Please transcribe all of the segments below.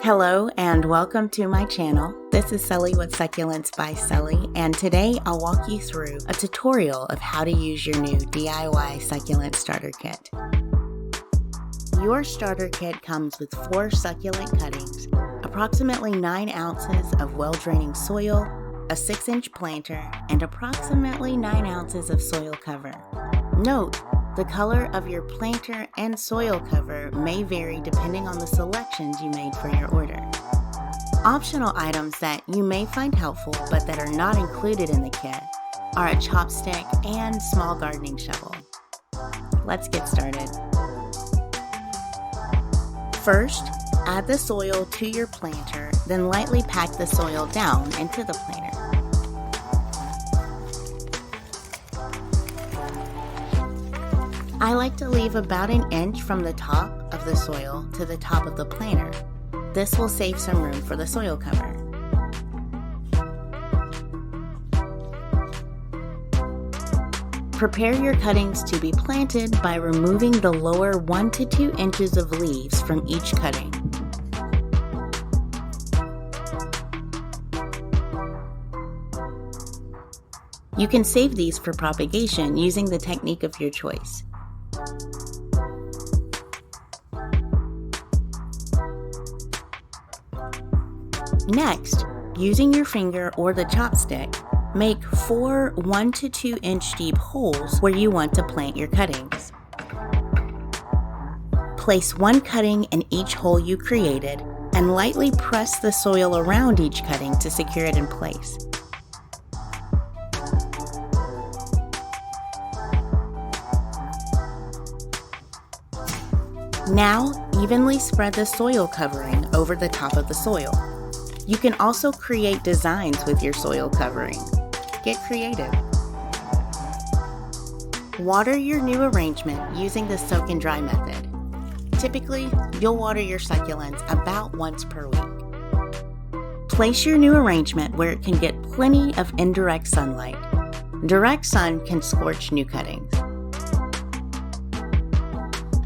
Hello and welcome to my channel. This is Sulli with Succulents by Sulli, and today I'll walk you through a tutorial of how to use your new DIY Succulent Starter Kit. Your starter kit comes with 4 succulent cuttings, approximately 9 ounces of well-draining soil, a 6-inch planter, and approximately 9 ounces of soil cover. Note, the color of your planter and soil cover may vary depending on the selections you made for your order. Optional items that you may find helpful but that are not included in the kit are a chopstick and small gardening shovel. Let's get started. First, add the soil to your planter, then lightly pack the soil down into the planter. I like to leave about an inch from the top of the soil to the top of the planter. This will save some room for the soil cover. Prepare your cuttings to be planted by removing the lower 1 to 2 inches of leaves from each cutting. You can save these for propagation using the technique of your choice. Next, using your finger or the chopstick, make 4 1 to 2 inch deep holes where you want to plant your cuttings. Place one cutting in each hole you created and lightly press the soil around each cutting to secure it in place. Now, evenly spread the soil covering over the top of the soil. You can also create designs with your soil covering. Get creative. Water your new arrangement using the soak and dry method. Typically, you'll water your succulents about once per week. Place your new arrangement where it can get plenty of indirect sunlight. Direct sun can scorch new cuttings.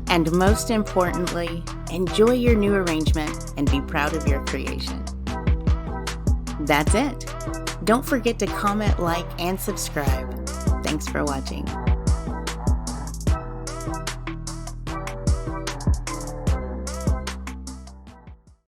And most importantly, enjoy your new arrangement and be proud of your creation. That's it. Don't forget to comment, like, and subscribe. Thanks for watching.